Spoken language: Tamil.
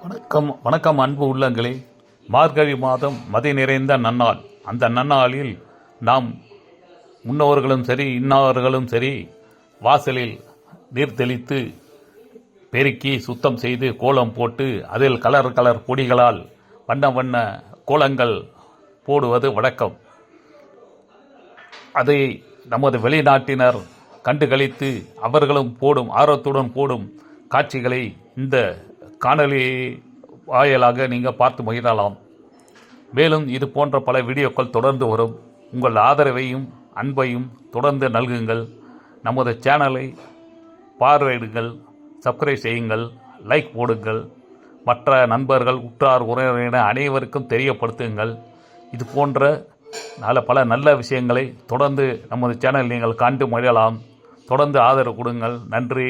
வணக்கம் அன்பு உள்ளங்களே. மார்கழி மாதம் மதி நிறைந்த நன்னாள். அந்த நன்னாளில் நாம் முன்னோர்களும் சரி இன்னார்களும் சரி வாசலில் நீர் தெளித்து பெருக்கி சுத்தம் செய்து கோலம் போட்டு அதில் கலர் பொடிகளால் வண்ண வண்ண கோலங்கள் போடுவது வழக்கம். அதை நமது வெளிநாட்டினர் கண்டுகளித்து அவர்களும் ஆர்வத்துடன் போடும் காட்சிகளை இந்த காணொலி வாயிலாக நீங்கள் பார்த்து மகிழலாம். மேலும் இது போன்ற பல வீடியோக்கள் தொடர்ந்து வரும். உங்கள் ஆதரவையும் அன்பையும் தொடர்ந்து நல்குங்கள். நமது சேனலை பார்வையிடுங்கள், சப்ஸ்கிரைப் செய்யுங்கள், லைக் போடுங்கள், மற்ற நண்பர்கள் உற்றார் உறவினர் அனைவருக்கும் தெரியப்படுத்துங்கள். இது போன்ற பல நல்ல விஷயங்களை தொடர்ந்து நமது சேனல் நீங்கள் காண்டு மகிழலாம். தொடர்ந்து ஆதரவு கொடுங்கள். நன்றி.